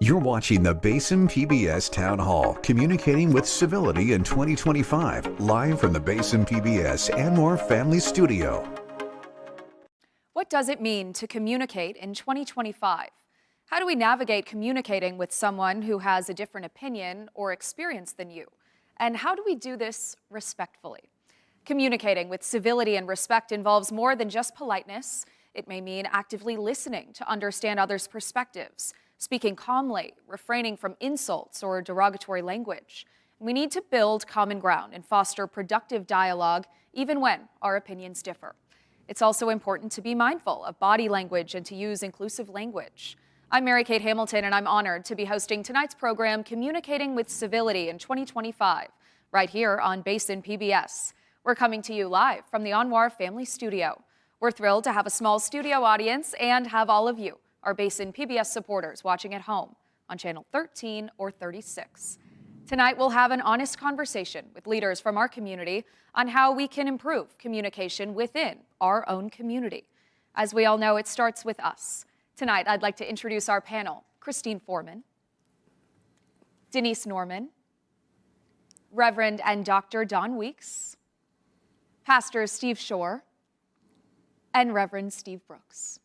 You're watching the Basin PBS Town Hall, communicating with civility in 2025, live from the Basin PBS and More Family Studio. What does it mean to communicate in 2025? How do we navigate communicating with someone who has a different opinion or experience than you? And how do we do this respectfully? Communicating with civility and respect involves more than just politeness. It may mean actively listening to understand others' perspectives, speaking calmly, refraining from insults or derogatory language. We need to build common ground and foster productive dialogue, even when our opinions differ. It's also important to be mindful of body language and to use inclusive language. I'm Mary Kate Hamilton, and I'm honored to be hosting tonight's program, Communicating with Civility in 2025, right here on Basin PBS. We're coming to you live from the Anwar Family Studio. We're thrilled to have a small studio audience and have all of you, our Basin PBS supporters, watching at home on Channel 13 or 36. Tonight, we'll have an honest conversation with leaders from our community on how we can improve communication within our own community. As we all know, it starts with us. Tonight, I'd like to introduce our panel: Christine Foreman, Denise Norman, Reverend and Dr. Don Weeks, Pastor Steve Shore, and Reverend Steve Brooks.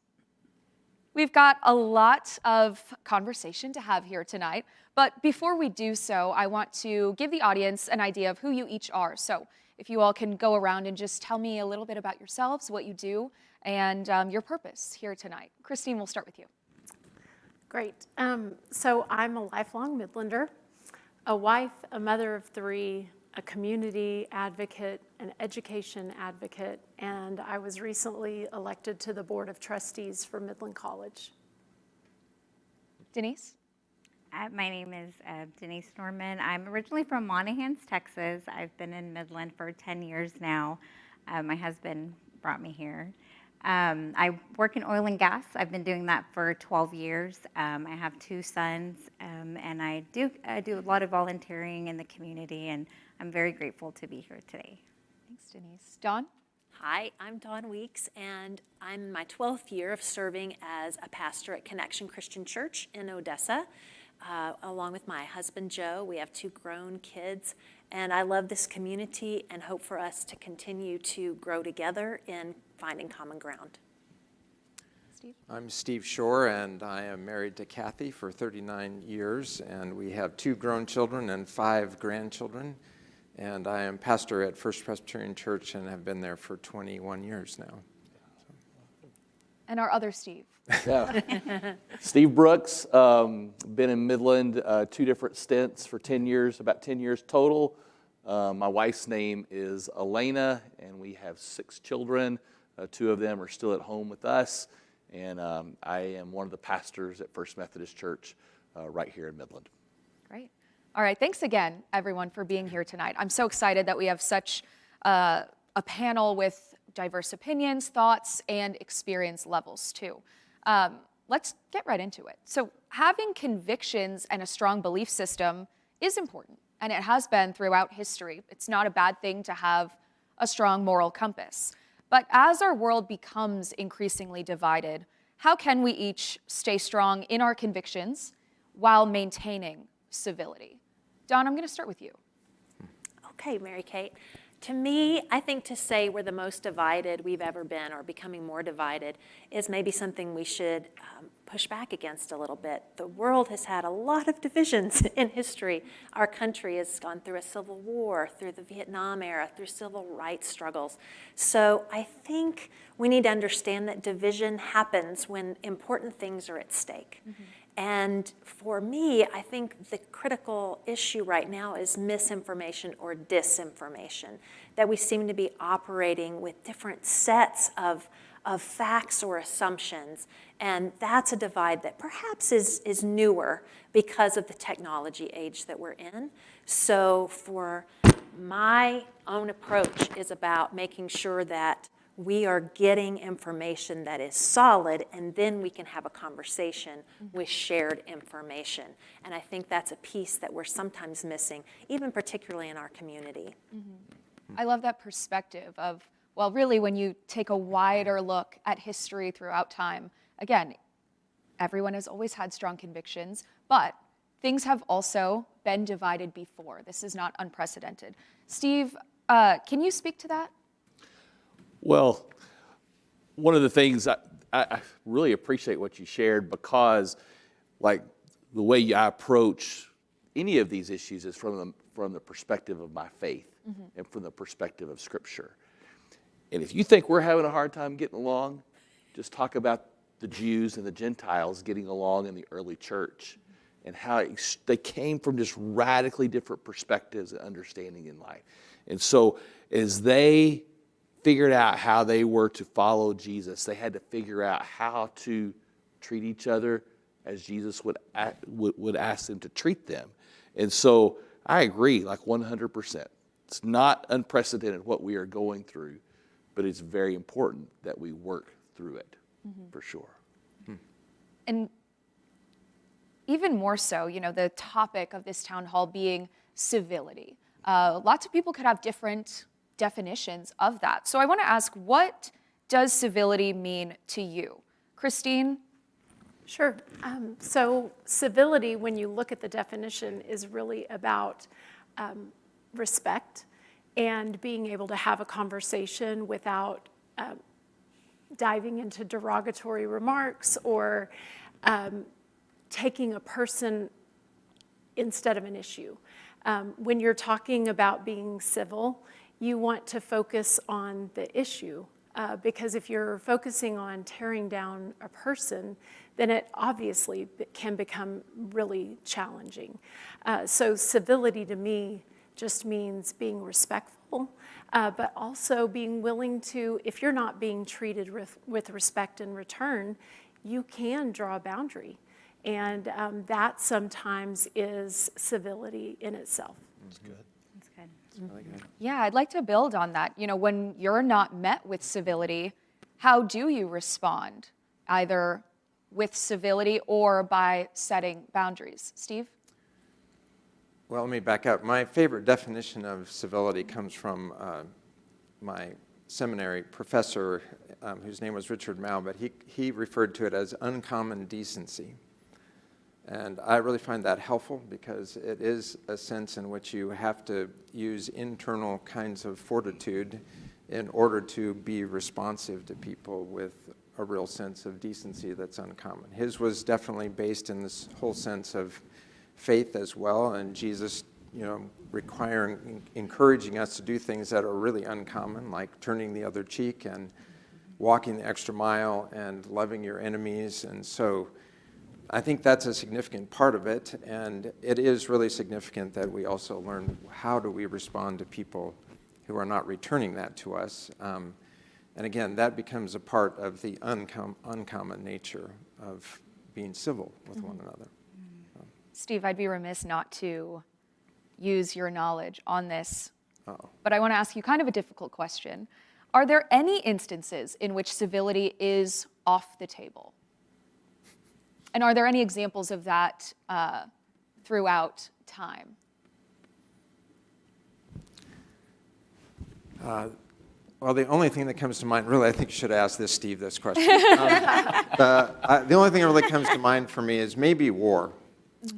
We've got a lot of conversation to have here tonight, but before we do so, I want to give the audience an idea of who you each are. So if you all can go around and just tell me a little bit about yourselves, what you do, and your purpose here tonight. Christine, we'll start with you. Great. So I'm a lifelong Midlander, a wife, a mother of three, a community advocate, an education advocate, and I was recently elected to the Board of Trustees for Midland College. Denise? My name is Denise Norman. I'm originally from Monahans, Texas. I've been in Midland for 10 years now. My husband brought me here. I work in oil and gas. I've been doing that for 12 years. I have two sons, and I do a lot of volunteering in the community, and I'm very grateful to be here today. Thanks, Denise. Dawn? Hi, I'm Dawn Weeks, and I'm in my 12th year of serving as a pastor at Connection Christian Church in Odessa. Along with my husband, Joe, we have two grown kids, and I love this community and hope for us to continue to grow together in finding common ground. Steve? I'm Steve Shore, and I am married to Kathy for 39 years, and we have two grown children and 5 grandchildren. And I am pastor at First Presbyterian Church and have been there for 21 years now. And our other Steve. Yeah. Steve Brooks, been in Midland 2 different stints for 10 years, about 10 years total. My wife's name is Elena, and we have 6 children. 2 of them are still at home with us, and I am one of the pastors at First Methodist Church right here in Midland. Great. All right, thanks again, everyone, for being here tonight. I'm so excited that we have such a panel with diverse opinions, thoughts, and experience levels, too. Let's get right into it. So having convictions and a strong belief system is important, and it has been throughout history. It's not a bad thing to have a strong moral compass. But as our world becomes increasingly divided, how can we each stay strong in our convictions while maintaining civility? Dawn, I'm going to start with you. Okay, Mary Kate. To me, I think to say we're the most divided we've ever been or becoming more divided is maybe something we should push back against a little bit. The world has had a lot of divisions in history. Our country has gone through a civil war, through the Vietnam era, through civil rights struggles. So I think we need to understand that division happens when important things are at stake. Mm-hmm. And for me, I think the critical issue right now is misinformation or disinformation, that we seem to be operating with different sets of facts or assumptions. And that's a divide that perhaps is newer because of the technology age that we're in. So for my own approach is about making sure that we are getting information that is solid, and then we can have a conversation with shared information. And I think that's a piece that we're sometimes missing, even particularly in our community. Mm-hmm. I love that perspective of, well, really when you take a wider look at history throughout time, again, Everyone has always had strong convictions, but things have also been divided before. This is not unprecedented. Steve, can you speak to that? Well, one of the things I really appreciate what you shared, because like the way I approach any of these issues is from the perspective of my faith and from the perspective of Scripture. And if you think we're having a hard time getting along, just talk about the Jews and the Gentiles getting along in the early church and how they came from just radically different perspectives and understanding in life. And so as they figured out how they were to follow Jesus, they had to figure out how to treat each other as Jesus would ask them to treat them. And so I agree, like 100%. It's not unprecedented what we are going through, but it's very important that we work through it, for sure. And even more so, the topic of this town hall being civility. Lots of people could have different definitions of that. So I want to ask, what does civility mean to you? Christine? Sure. So civility, when you look at the definition, is really about respect and being able to have a conversation without diving into derogatory remarks or taking a person instead of an issue. When you're talking about being civil, you want to focus on the issue because if you're focusing on tearing down a person, then it obviously can become really challenging. So civility to me just means being respectful, but also being willing to, if you're not being treated with respect in return, you can draw a boundary. And that sometimes is civility in itself. That's good. That's good. Really good. Yeah, I'd like to build on that. When you're not met with civility, how do you respond? Either with civility or by setting boundaries. Steve? Well, let me back up. My favorite definition of civility comes from my seminary professor, whose name was Richard Mao, but he referred to it as uncommon decency. And I really find that helpful because it is a sense in which you have to use internal kinds of fortitude in order to be responsive to people with a real sense of decency that's uncommon. His was definitely based in this whole sense of faith as well, and Jesus, encouraging us to do things that are really uncommon, like turning the other cheek and walking the extra mile and loving your enemies. And so I think that's a significant part of it, and it is really significant that we also learn how do we respond to people who are not returning that to us. And again, that becomes a part of the uncommon nature of being civil with one another. Steve, I'd be remiss not to use your knowledge on this, Uh-oh. but I want to ask you kind of a difficult question. Are there any instances in which civility is off the table? And are there any examples of that throughout time? Well, the only thing that comes to mind, really, I think you should ask Steve, this question. The only thing that really comes to mind for me is maybe war.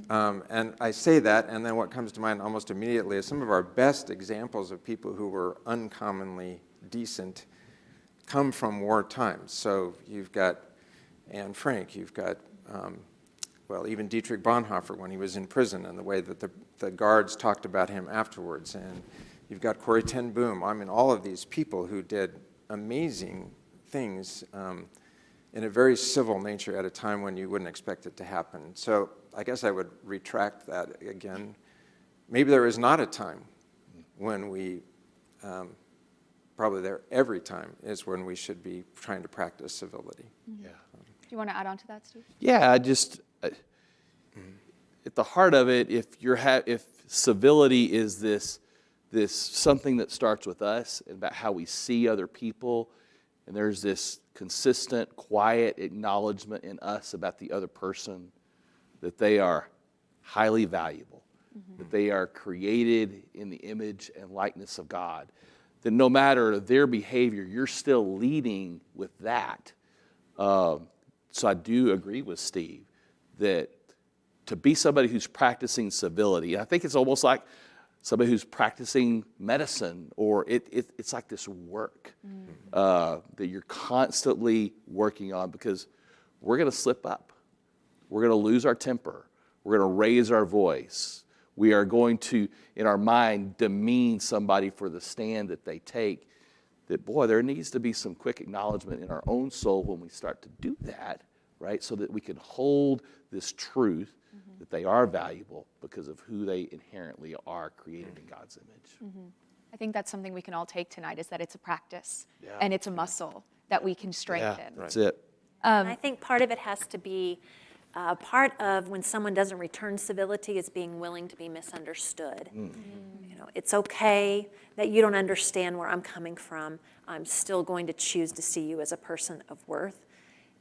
And I say that, and then what comes to mind almost immediately is some of our best examples of people who were uncommonly decent come from war times. So you've got Anne Frank, you've got, even Dietrich Bonhoeffer when he was in prison and the way that the guards talked about him afterwards. And you've got Corrie ten Boom. I mean, all of these people who did amazing things in a very civil nature at a time when you wouldn't expect it to happen. So I guess I would retract that again. Maybe there is not a time when we, probably there every time is when we should be trying to practice civility. Yeah. Do you want to add on to that, Steve? Yeah, at the heart of it, if civility is this something that starts with us and about how we see other people, and there's this consistent, quiet acknowledgement in us about the other person, that they are highly valuable, that they are created in the image and likeness of God, then no matter their behavior, you're still leading with that. So I do agree with Steve that to be somebody who's practicing civility, I think it's almost like somebody who's practicing medicine, or it's like this work that you're constantly working on, because we're going to slip up. We're going to lose our temper. We're going to raise our voice. We are going to, in our mind, demean somebody for the stand that they take. That, boy, there needs to be some quick acknowledgement in our own soul when we start to do that, right? So that we can hold this truth that they are valuable because of who they inherently are, created in God's image. I think that's something we can all take tonight, is that it's a practice and it's a muscle that we can strengthen. That's it. And I think part of it has to be, part of when someone doesn't return civility is being willing to be misunderstood. You know, it's okay that you don't understand where I'm coming from. I'm still going to choose to see you as a person of worth.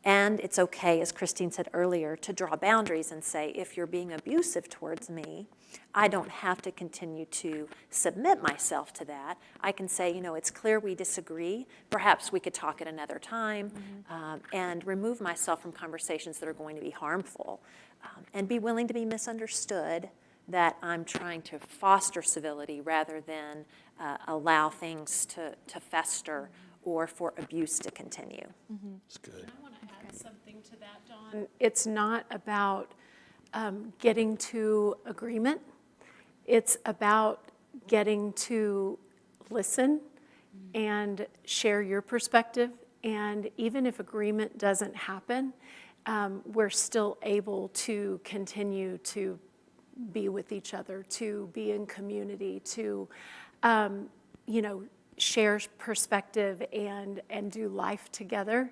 And it's okay, as Christine said earlier, to draw boundaries and say, if you're being abusive towards me, I don't have to continue to submit myself to that. I can say, you know, it's clear we disagree. Perhaps we could talk at another time, and remove myself from conversations that are going to be harmful, and be willing to be misunderstood, that I'm trying to foster civility rather than allow things to fester or for abuse to continue. It's good. I want to add something to that, Dawn. It's not about getting to agreement. It's about getting to listen and share your perspective. And even if agreement doesn't happen, we're still able to continue to be with each other, to be in community, to, you know, share perspective and do life together,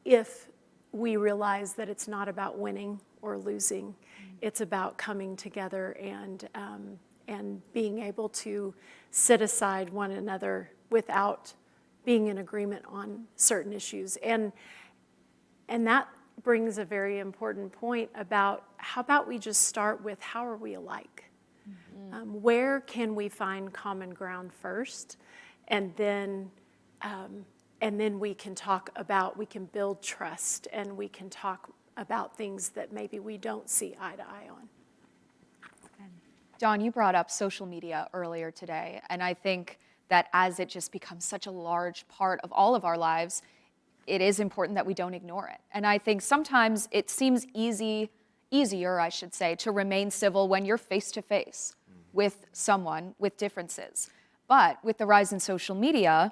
if we realize that it's not about winning or losing. It's about coming together and being able to sit aside one another without being in agreement on certain issues. And that brings a very important point about, how about we just start with, how are we alike? Where can we find common ground first? And then we can talk about, we can build trust, and we can talk about things that maybe we don't see eye to eye on. Dawn, you brought up social media earlier today, and I think that as it just becomes such a large part of all of our lives, it is important that we don't ignore it. And I think sometimes it seems easier, I should say, to remain civil when you're face-to-face with someone with differences. But with the rise in social media,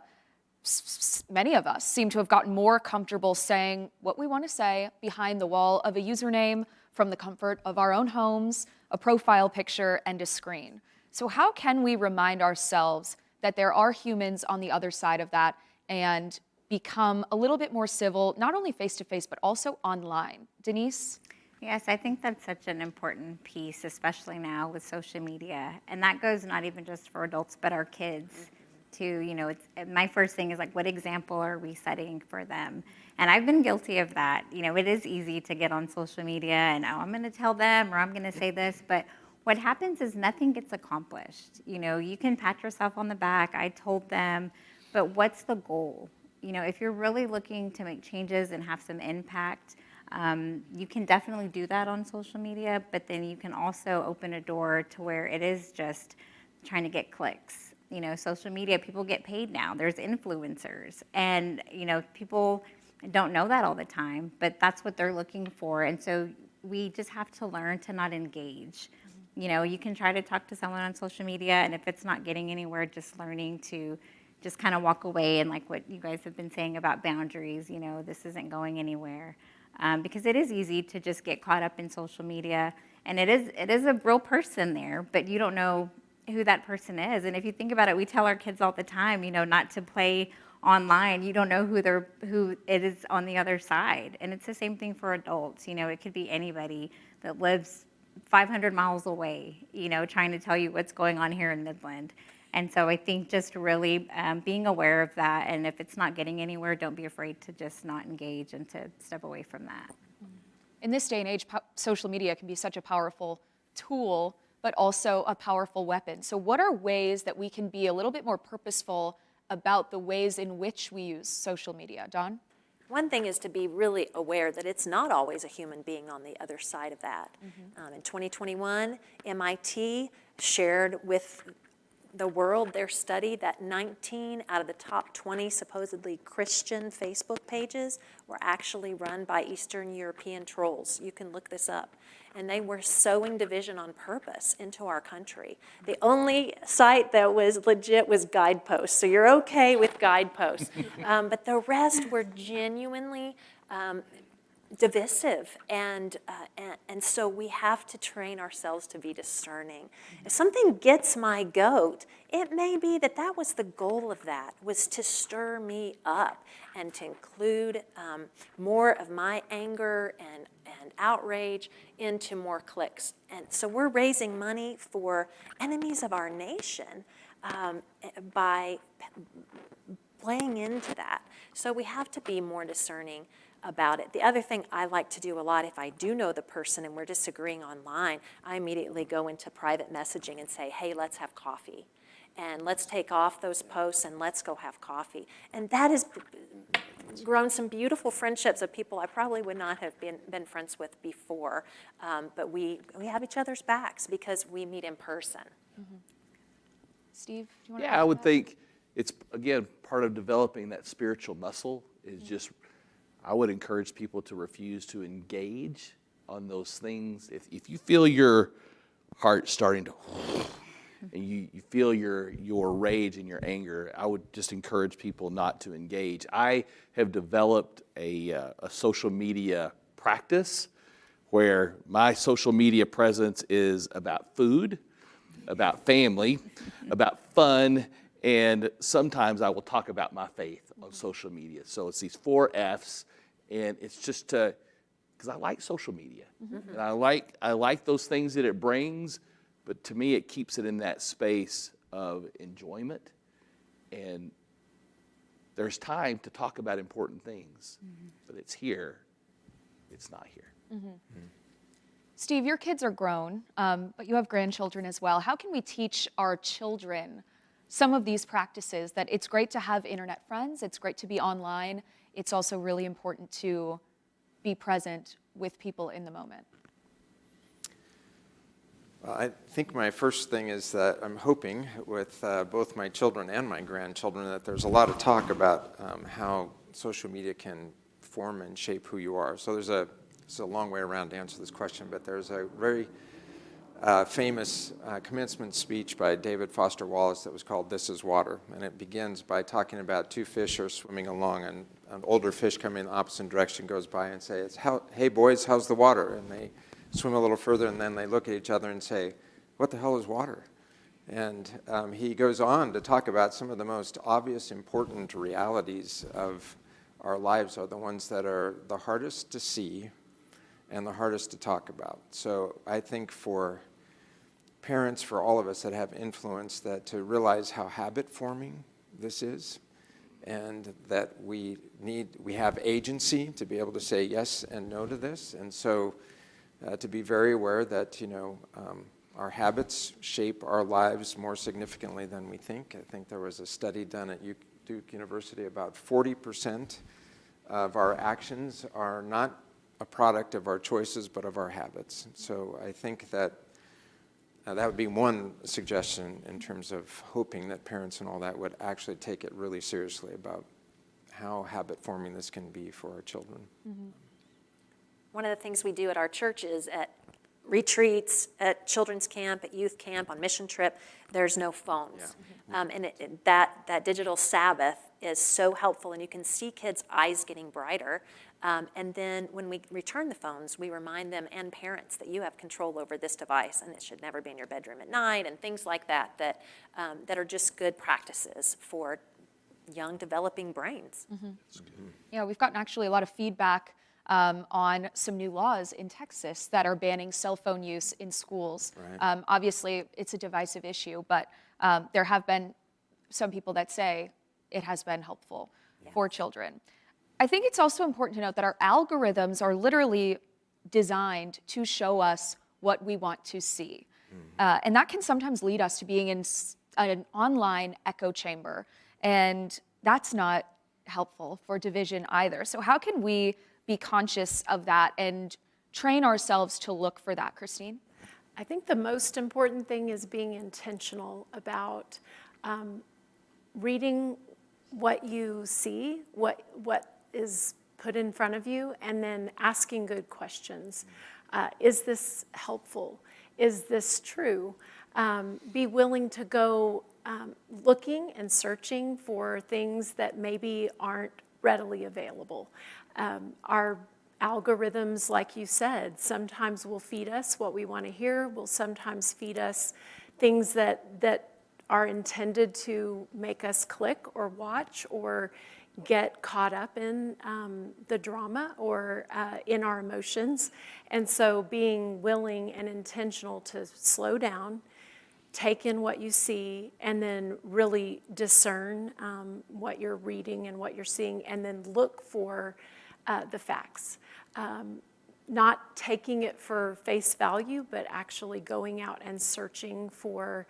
many of us seem to have gotten more comfortable saying what we want to say behind the wall of a username, from the comfort of our own homes, a profile picture, and a screen. So how can we remind ourselves that there are humans on the other side of that, and become a little bit more civil, not only face-to-face, but also online? Denise? Yes, I think that's such an important piece, especially now with social media. And that goes not even just for adults, but our kids too. You know, my first thing is like, what example are we setting for them? And I've been guilty of that. You know, it is easy to get on social media and, oh, I'm going to tell them, or I'm going to say this, but what happens is nothing gets accomplished. You know, you can pat yourself on the back, I told them, but what's the goal? You know, if you're really looking to make changes and have some impact, you can definitely do that on social media, but then you can also open a door to where it is just trying to get clicks. You know, social media, people get paid now. There's influencers, and, you know, people don't know that all the time, but that's what they're looking for. And so we just have to learn to not engage. You know, you can try to talk to someone on social media, and if it's not getting anywhere, just learning to just kind of walk away, and like what you guys have been saying about boundaries, you know, this isn't going anywhere. Because it is easy to just get caught up in social media, and it is a real person there, but you don't know who that person is. And if you think about it, we tell our kids all the time, you know, not to play online. You don't know who it is on the other side. And it's the same thing for adults. You know, it could be anybody that lives 500 miles away, you know, trying to tell you what's going on here in Midland. And so I think just really being aware of that, and if it's not getting anywhere, don't be afraid to just not engage and to step away from that. In this day and age, social media can be such a powerful tool, but also a powerful weapon. So what are ways that we can be a little bit more purposeful about the ways in which we use social media? Dawn? One thing is to be really aware that it's not always a human being on the other side of that. In 2021, MIT shared with the world their study that 19 out of the top 20 supposedly Christian Facebook pages were actually run by Eastern European trolls. You can look this up. And they were sowing division on purpose into our country. The only site that was legit was Guideposts, so you're okay with Guideposts. But the rest were genuinely divisive, and so we have to train ourselves to be discerning. If something gets my goat, it may be that that was the goal of that, was to stir me up and to include more of my anger and outrage into more clicks. And so we're raising money for enemies of our nation by playing into that. So we have to be more discerning about it. The other thing I like to do a lot, if I do know the person and we're disagreeing online, I immediately go into private messaging and say, hey, let's have coffee. And let's take off those posts and let's go have coffee. And that has grown some beautiful friendships of people I probably would not have been friends with before. But we have each other's backs because we meet in person. Steve, do you want to Yeah, I would think it's, again, part of developing that spiritual muscle is just, I would encourage people to refuse to engage on those things. If you feel your heart starting to, and you feel your rage and your anger, I would just encourage people not to engage. I have developed a social media practice where my social media presence is about food, about family, about fun, and sometimes I will talk about my faith on social media. So it's these 4 F's, and it's just because I like social media, and I like those things that it brings. But to me, it keeps it in that space of enjoyment, and there's time to talk about important things, but it's here, it's not here. Steve, your kids are grown, but you have grandchildren as well. How can we teach our children some of these practices, that it's great to have internet friends, it's great to be online, it's also really important to be present with people in the moment? Well, I think my first thing is that I'm hoping with both my children and my grandchildren that there's a lot of talk about how social media can form and shape who you are. So it's a long way around to answer this question, but there's a very famous commencement speech by David Foster Wallace that was called "This is Water," and it begins by talking about 2 fish are swimming along, and an older fish coming in the opposite direction goes by and says, "Hey boys, how's the water?" And they swim a little further, and then they look at each other and say, "What the hell is water?" And he goes on to talk about some of the most obvious, important realities of our lives are the ones that are the hardest to see and the hardest to talk about. So I think for parents, for all of us that have influence, that to realize how habit forming this is, and that we have agency to be able to say yes and no to this. And so to be very aware that, our habits shape our lives more significantly than we think. I think there was a study done at Duke University, about 40% of our actions are not a product of our choices, but of our habits. So I think that that would be one suggestion in terms of hoping that parents and all that would actually take it really seriously about how habit forming this can be for our children. One of the things we do at our church is at retreats, at children's camp, at youth camp, on mission trip, there's no phones. And that digital Sabbath is so helpful, and you can see kids' eyes getting brighter. And then when we return the phones, we remind them and parents that you have control over this device, and it should never be in your bedroom at night, and things like that that are just good practices for young developing brains. Yeah, we've gotten actually a lot of feedback on some new laws in Texas that are banning cell phone use in schools. Right. Obviously, it's a divisive issue, but there have been some people that say it has been helpful for children. I think it's also important to note that our algorithms are literally designed to show us what we want to see. And that can sometimes lead us to being in an online echo chamber. And that's not helpful for division either. So how can we be conscious of that and train ourselves to look for that, Christine? I think the most important thing is being intentional about reading what you see, what is put in front of you, and then asking good questions. Is this helpful? Is this true? Be willing to go looking and searching for things that maybe aren't readily available. Our algorithms, like you said, sometimes will feed us what we want to hear, will sometimes feed us things that are intended to make us click or watch or get caught up in the drama or in our emotions. And so being willing and intentional to slow down, take in what you see, and then really discern what you're reading and what you're seeing, and then look for the facts. Not taking it for face value, but actually going out and searching for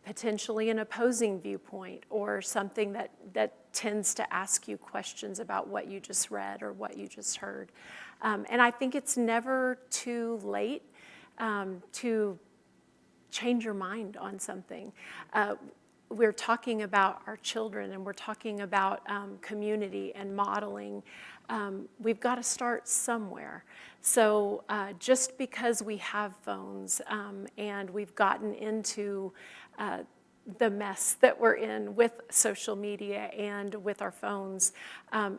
potentially an opposing viewpoint or something that tends to ask you questions about what you just read or what you just heard. And I think it's never too late to change your mind on something. We're talking about our children and we're talking about community and modeling. We've got to start somewhere. So just because we have phones and we've gotten into the mess that we're in with social media and with our phones,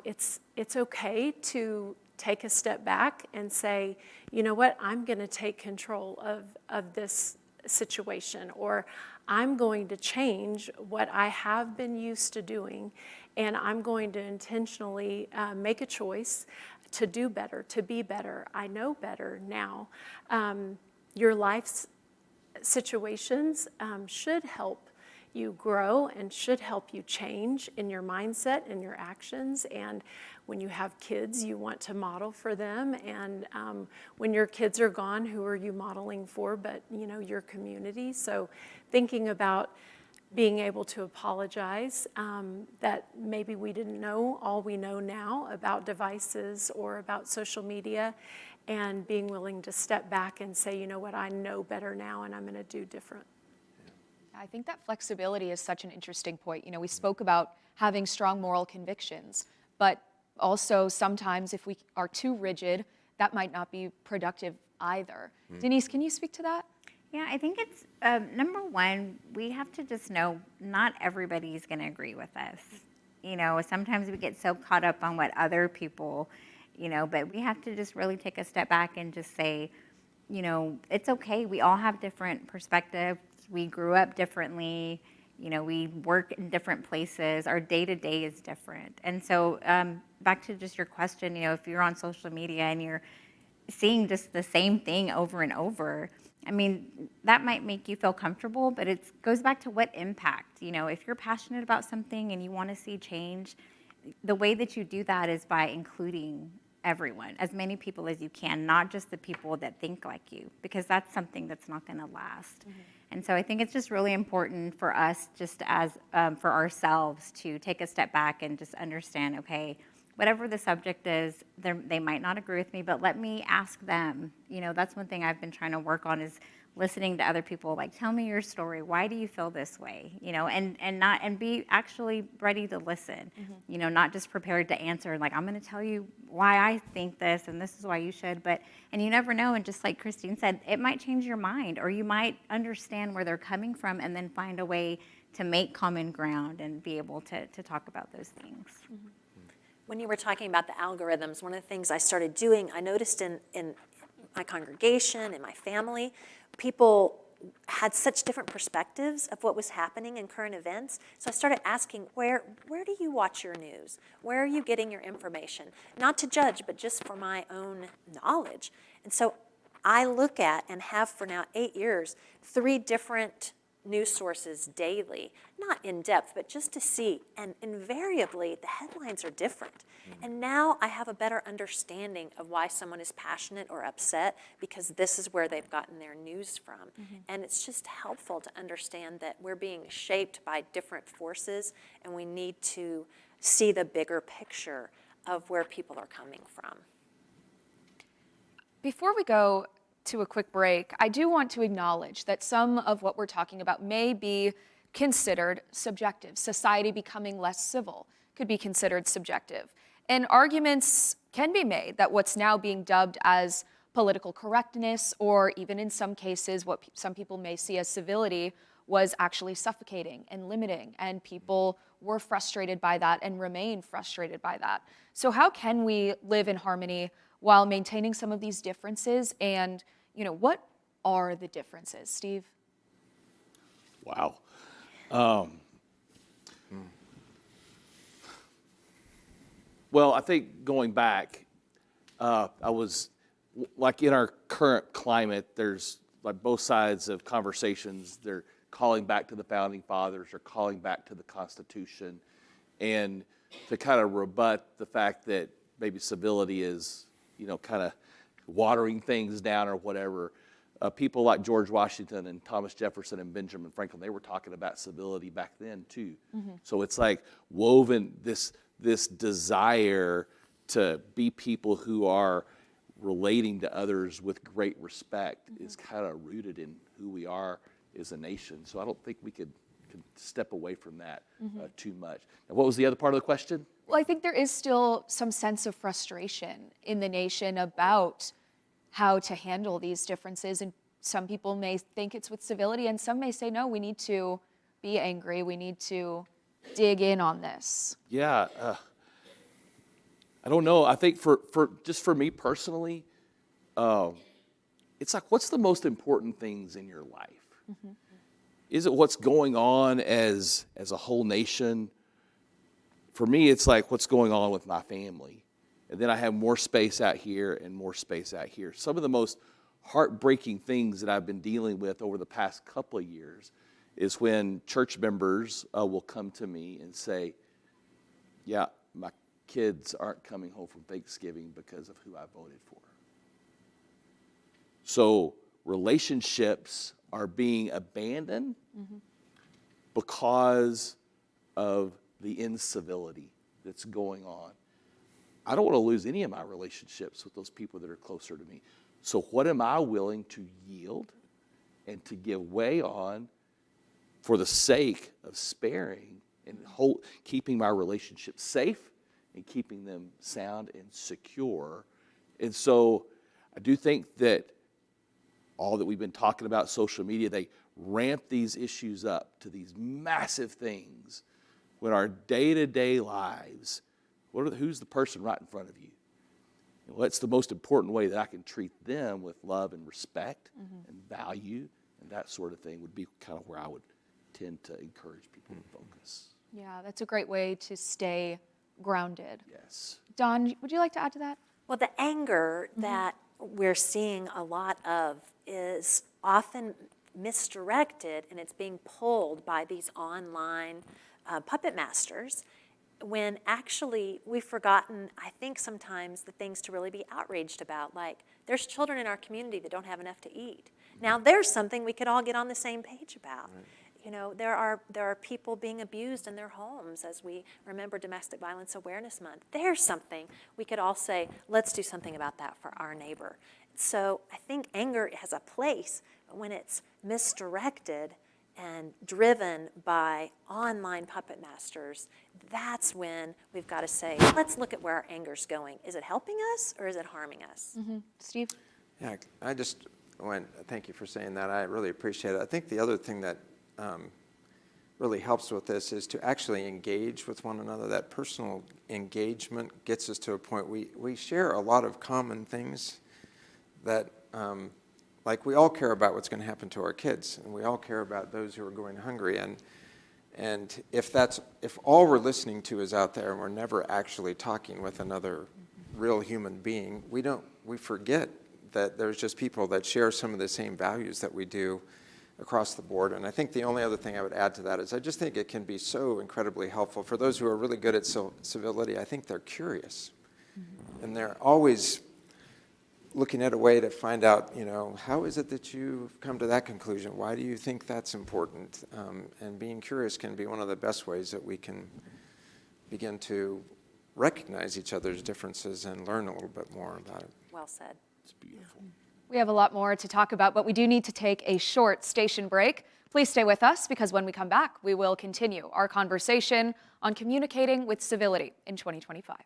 it's okay to take a step back and say, you know what, I'm going to take control of this situation, or I'm going to change what I have been used to doing, and I'm going to intentionally make a choice to do better, to be better. I know better now. Your life's situations should help you grow and should help you change in your mindset and your actions. And when you have kids, you want to model for them. And when your kids are gone, who are you modeling for? But your community. So thinking about being able to apologize that maybe we didn't know all we know now about devices or about social media, and being willing to step back and say, you know what, I know better now and I'm going to do different. I think that flexibility is such an interesting point. We spoke about having strong moral convictions, but also sometimes if we are too rigid, that might not be productive either. Denise, can you speak to that? Yeah, I think it's, number one, we have to just know not everybody's going to agree with us. Sometimes we get so caught up on what other people, but we have to just really take a step back and just say, it's okay. We all have different perspectives. We grew up differently. We work in different places. Our day-to-day is different. And so back to just your question, if you're on social media and you're seeing just the same thing over and over, that might make you feel comfortable, but it goes back to what impact. If you're passionate about something and you want to see change, the way that you do that is by including everyone, as many people as you can, not just the people that think like you, because that's something that's not going to last. Mm-hmm. And so I think it's just really important for us, just as for ourselves, to take a step back and just understand, okay, whatever the subject is, they might not agree with me, but let me ask them. That's one thing I've been trying to work on, is listening to other people, like, tell me your story. Why do you feel this way? And be actually ready to listen. Mm-hmm. Not just prepared to answer, like, I'm going to tell you why I think this, and this is why you should. And you never know. And just like Christine said, it might change your mind, or you might understand where they're coming from, and then find a way to make common ground and be able to talk about those things. Mm-hmm. When you were talking about the algorithms, one of the things I started doing, I noticed in my congregation, in my family, people had such different perspectives of what was happening in current events. So I started asking, where do you watch your news? Where are you getting your information? Not to judge, but just for my own knowledge. And so I look at, and have for now 8 years, 3 different news sources daily, not in depth, but just to see. And invariably, the headlines are different. And now I have a better understanding of why someone is passionate or upset, because this is where they've gotten their news from. And it's just helpful to understand that we're being shaped by different forces, and we need to see the bigger picture of where people are coming from. Before we go to a quick break, I do want to acknowledge that some of what we're talking about may be considered subjective. Society becoming less civil could be considered subjective. And arguments can be made that what's now being dubbed as political correctness, or even in some cases what some people may see as civility, was actually suffocating and limiting, and people were frustrated by that and remain frustrated by that. So how can we live in harmony while maintaining some of these differences? And, what are the differences, Steve? Wow. Well, I think going back, I was, like in our current climate, there's like both sides of conversations. They're calling back to the Founding Fathers or calling back to the Constitution. And to kind of rebut the fact that maybe civility is, kind of watering things down or whatever, people like George Washington and Thomas Jefferson and Benjamin Franklin, they were talking about civility back then too. So it's like woven this desire to be people who are relating to others with great respect is kind of rooted in who we are as a nation. So I don't think we could step away from that too much. And what was the other part of the question? Well, I think there is still some sense of frustration in the nation about how to handle these differences. And some people may think it's with civility, and some may say, no, we need to be angry. We need to dig in on this. Yeah. I don't know. I think for me personally, it's like, what's the most important things in your life? Is it what's going on as a whole nation? For me, it's like what's going on with my family. And then I have more space out here and more space out here. Some of the most heartbreaking things that I've been dealing with over the past couple of years is when church members will come to me and say, yeah, my kids aren't coming home from Thanksgiving because of who I voted for. So relationships are being abandoned because of the incivility that's going on. I don't want to lose any of my relationships with those people that are closer to me. So what am I willing to yield and to give way on for the sake of sparing and keeping my relationships safe and keeping them sound and secure? And so I do think that all that we've been talking about, social media, they ramp these issues up to these massive things when our day-to-day lives, who's the person right in front of you? What's the most important way that I can treat them with love and respect and value and that sort of thing would be kind of where I would tend to encourage people to focus. Yeah, that's a great way to stay grounded. Yes. Dawn, would you like to add to that? Well, the anger that we're seeing a lot of is often misdirected, and it's being pulled by these online puppet masters, when actually we've forgotten, I think sometimes, the things to really be outraged about. Like, there's children in our community that don't have enough to eat. Now, there's something we could all get on the same page about. There are people being abused in their homes as we remember Domestic Violence Awareness Month. There's something we could all say, let's do something about that for our neighbor. So I think anger has a place, but when it's misdirected and driven by online puppet masters, that's when we've got to say, let's look at where our anger's going. Is it helping us or is it harming us? Steve? Yeah, thank you for saying that. I really appreciate it. I think the other thing that really helps with this is to actually engage with one another. That personal engagement gets us to a point we share a lot of common things that like we all care about what's going to happen to our kids, and we all care about those who are going hungry. And if all we're listening to is out there and we're never actually talking with another real human being, we forget that there's just people that share some of the same values that we do across the board. And I think the only other thing I would add to that is I just think it can be so incredibly helpful for those who are really good at civility. I think they're curious, and they're always looking at a way to find out, how is it that you've come to that conclusion? Why do you think that's important? And being curious can be one of the best ways that we can begin to recognize each other's differences and learn a little bit more about it. Well said. It's beautiful. We have a lot more to talk about, but we do need to take a short station break. Please stay with us because when we come back, we will continue our conversation on communicating with civility in 2025.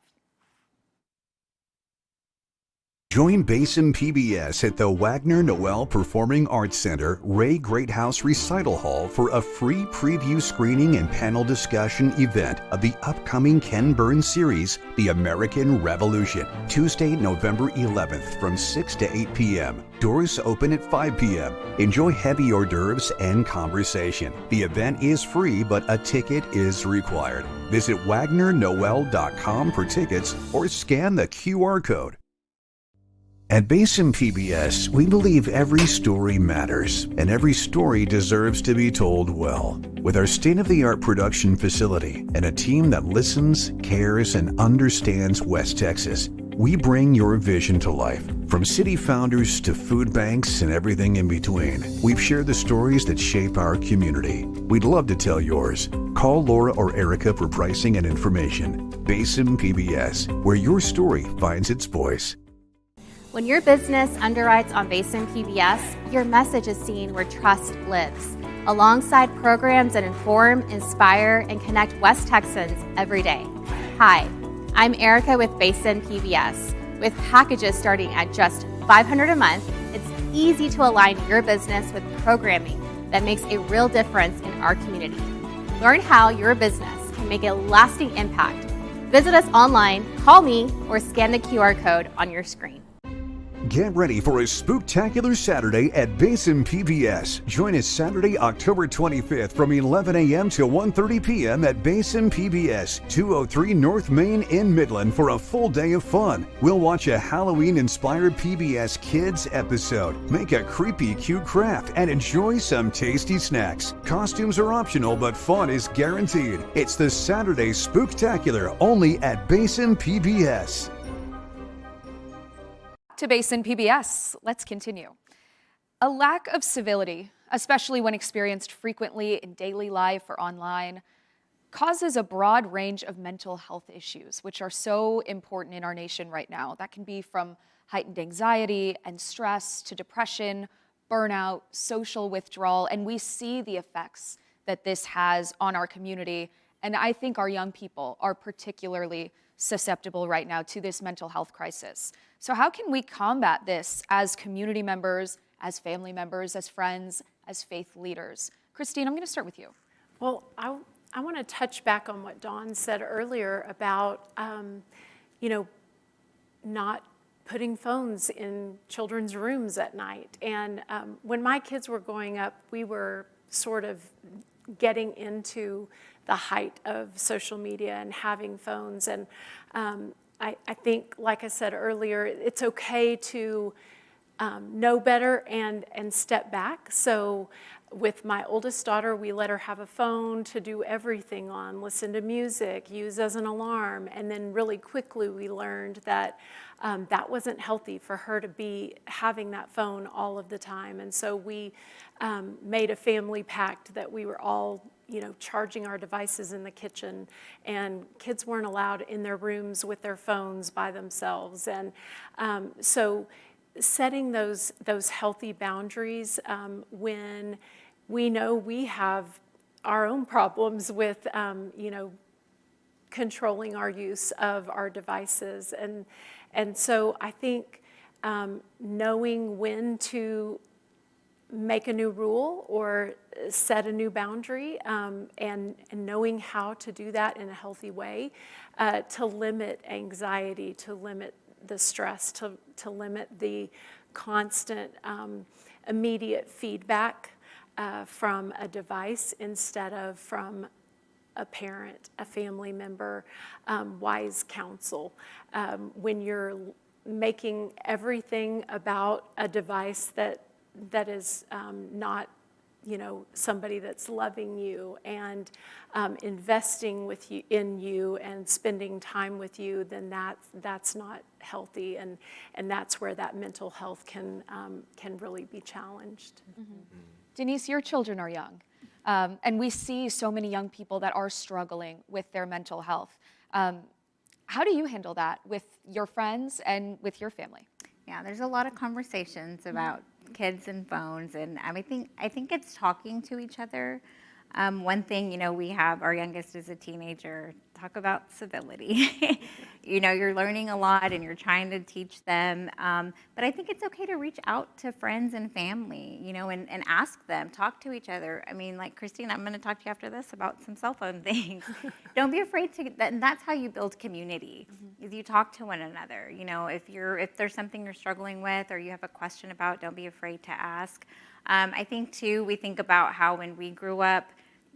Join Basin PBS at the Wagner Noel Performing Arts Center, Ray Greathouse Recital Hall for a free preview screening and panel discussion event of the upcoming Ken Burns series, The American Revolution, Tuesday, November 11th from 6 to 8 p.m. Doors open at 5 p.m. Enjoy heavy hors d'oeuvres and conversation. The event is free, but a ticket is required. Visit wagnernoel.com for tickets or scan the QR code. At Basin PBS, we believe every story matters, and every story deserves to be told well. With our state-of-the-art production facility and a team that listens, cares, and understands West Texas, we bring your vision to life. From city founders to food banks and everything in between, we've shared the stories that shape our community. We'd love to tell yours. Call Laura or Erica for pricing and information. Basin PBS, where your story finds its voice. When your business underwrites on Basin PBS, your message is seen where trust lives, alongside programs that inform, inspire, and connect West Texans every day. Hi, I'm Erica with Basin PBS. With packages starting at just $500 a month, it's easy to align your business with programming that makes a real difference in our community. Learn how your business can make a lasting impact. Visit us online, call me, or scan the QR code on your screen. Get ready for a spooktacular Saturday at Basin PBS. Join us Saturday, October 25th from 11 a.m. to 1:30 p.m. at Basin PBS, 203 North Main in Midland for a full day of fun. We'll watch a Halloween-inspired PBS Kids episode, make a creepy cute craft, and enjoy some tasty snacks. Costumes are optional, but fun is guaranteed. It's the Saturday Spooktacular, only at Basin PBS. To Basin PBS, let's continue. A lack of civility, especially when experienced frequently in daily life or online, causes a broad range of mental health issues, which are so important in our nation right now. That can be from heightened anxiety and stress to depression, burnout, social withdrawal, and we see the effects that this has on our community. And I think our young people are particularly susceptible right now to this mental health crisis. So how can we combat this as community members, as family members, as friends, as faith leaders? Christine, I'm going to start with you. Well, I want to touch back on what Dawn said earlier about, not putting phones in children's rooms at night. And when my kids were growing up, we were sort of getting into the height of social media and having phones. And I think, like I said earlier, it's okay to know better and step back. So with my oldest daughter, we let her have a phone to do everything on, listen to music, use as an alarm. And then really quickly we learned that that wasn't healthy for her to be having that phone all of the time. And so we made a family pact that we were all charging our devices in the kitchen, and kids weren't allowed in their rooms with their phones by themselves. And so setting those healthy boundaries when we know we have our own problems with controlling our use of our devices. And so I think knowing when to make a new rule or set a new boundary, and knowing how to do that in a healthy way to limit anxiety, to limit the stress, to limit the constant immediate feedback from a device instead of from a parent, a family member, wise counsel. When you're making everything about a device that is not, somebody that's loving you and investing with you in you and spending time with you, then that's not healthy, and that's where that mental health can really be challenged. Mm-hmm. Denise, your children are young. And we see so many young people that are struggling with their mental health. How do you handle that with your friends and with your family? Yeah, there's a lot of conversations about kids and phones, and I think it's talking to each other. One thing, we have our youngest is a teenager. Talk about civility. You're learning a lot and you're trying to teach them. But I think it's okay to reach out to friends and family, and ask them, talk to each other. I mean, like Christine, I'm going to talk to you after this about some cell phone things. Don't be afraid to, and that's how you build community. Is you talk to one another. If there's something you're struggling with or you have a question about, don't be afraid to ask. I think too, we think about how when we grew up,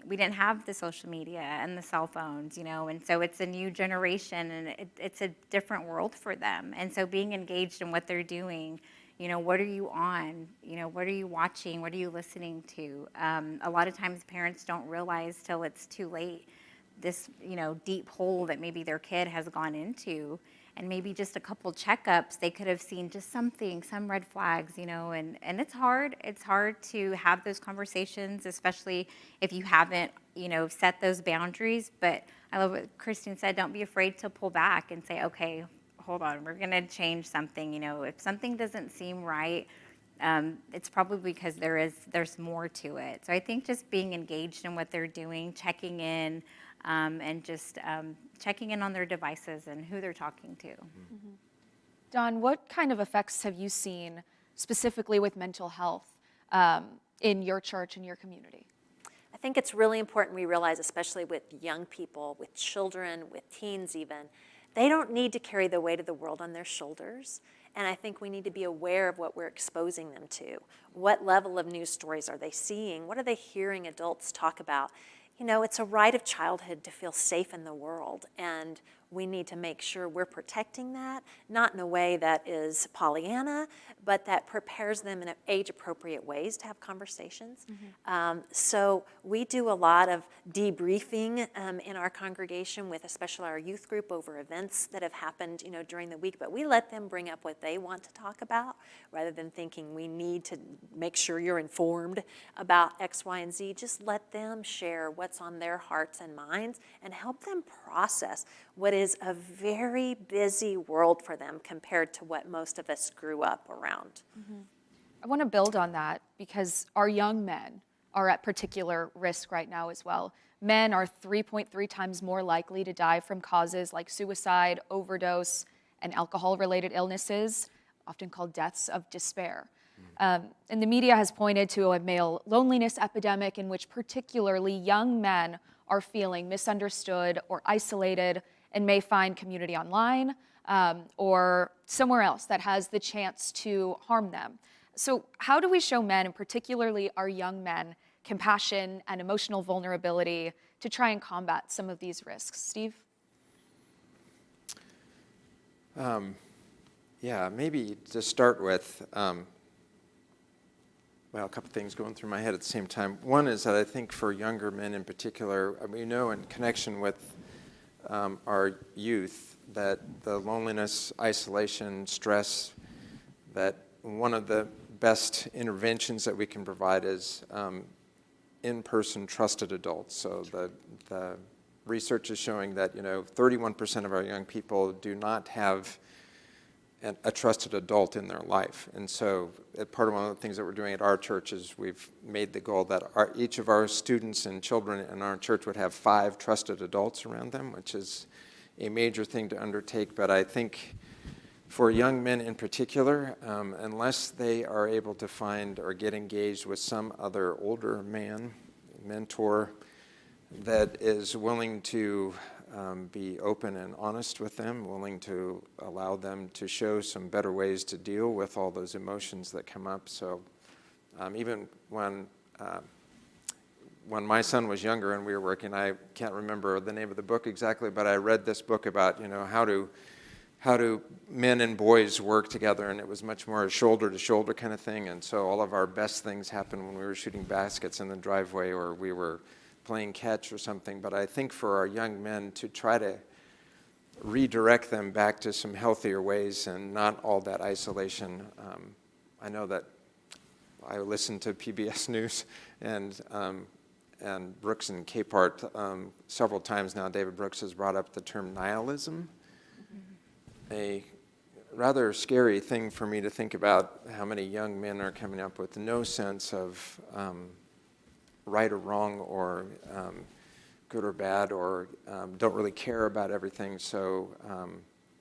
we didn't have the social media and the cell phones, and so it's a new generation and it's a different world for them. And so being engaged in what they're doing, what are you on? What are you watching? What are you listening to? A lot of times parents don't realize till it's too late this, deep hole that maybe their kid has gone into. And maybe just a couple checkups, they could have seen just some red flags, and it's hard. It's hard to have those conversations, especially if you haven't, set those boundaries. But I love what Christine said, don't be afraid to pull back and say, okay, hold on, we're gonna change something. If something doesn't seem right, it's probably because there's more to it. So I think just being engaged in what they're doing, checking in, and just checking in on their devices and who they're talking to. Mm-hmm. Dawn, what kind of effects have you seen specifically with mental health in your church and your community? I think it's really important we realize, especially with young people, with children, with teens even, they don't need to carry the weight of the world on their shoulders. And I think we need to be aware of what we're exposing them to. What level of news stories are they seeing? What are they hearing adults talk about? It's a right of childhood to feel safe in the world, and we need to make sure we're protecting that, not in a way that is Pollyanna, but that prepares them in age-appropriate ways to have conversations. So we do a lot of debriefing in our congregation with especially our youth group over events that have happened, during the week, but we let them bring up what they want to talk about rather than thinking we need to make sure you're informed about X, Y, and Z. Just let them share what's on their hearts and minds and help them process what is a very busy world for them compared to what most of us grew up around. I want to build on that because our young men are at particular risk right now as well. Men are 3.3 times more likely to die from causes like suicide, overdose, and alcohol-related illnesses, often called deaths of despair. And the media has pointed to a male loneliness epidemic in which particularly young men are feeling misunderstood or isolated and may find community online or somewhere else that has the chance to harm them. So how do we show men, and particularly our young men, compassion and emotional vulnerability to try and combat some of these risks? Steve? Yeah, maybe to start with, a couple things going through my head at the same time. One is that I think for younger men in particular, we know in connection with our youth that the loneliness, isolation, stress, that one of the best interventions that we can provide is in-person trusted adults. So the research is showing that 31% of our young people do not have a trusted adult in their life. And so part of one of the things that we're doing at our church is we've made the goal that each of our students and children in our church would have 5 trusted adults around them, which is a major thing to undertake. But I think for young men in particular, unless they are able to find or get engaged with some other older mentor that is willing to be open and honest with them, willing to allow them to show some better ways to deal with all those emotions that come up. So even when my son was younger and we were working, I can't remember the name of the book exactly, but I read this book about how do men and boys work together, and it was much more a shoulder-to-shoulder kind of thing. And so all of our best things happened when we were shooting baskets in the driveway or we were playing catch or something. But I think for our young men to try to redirect them back to some healthier ways and not all that isolation. I know that I listen to PBS News, and and Brooks and Capehart, several times now, David Brooks has brought up the term nihilism. A rather scary thing for me to think about how many young men are coming up with no sense of right or wrong, or good or bad, or don't really care about everything. So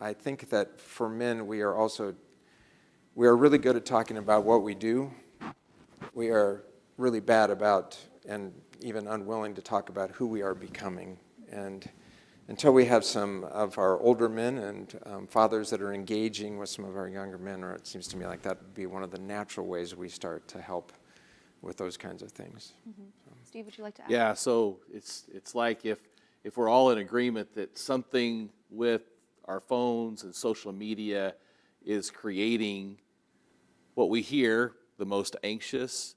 I think that for men, we are really good at talking about what we do. We are really bad about, and even unwilling to talk about, who we are becoming. And until we have some of our older men and fathers that are engaging with some of our younger men, or it seems to me like that would be one of the natural ways we start to help with those kinds of things. Mm-hmm. Steve, would you like to add? Yeah, so it's like if we're all in agreement that something with our phones and social media is creating what we hear, the most anxious,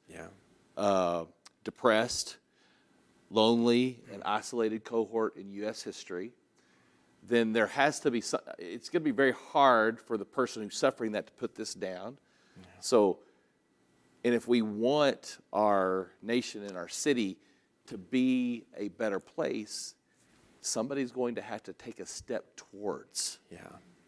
depressed, lonely, and isolated cohort in U.S. history, then there has to be it's going to be very hard for the person who's suffering that to put this down. Yeah. So, and if we want our nation and our city to be a better place, somebody's going to have to take a step towards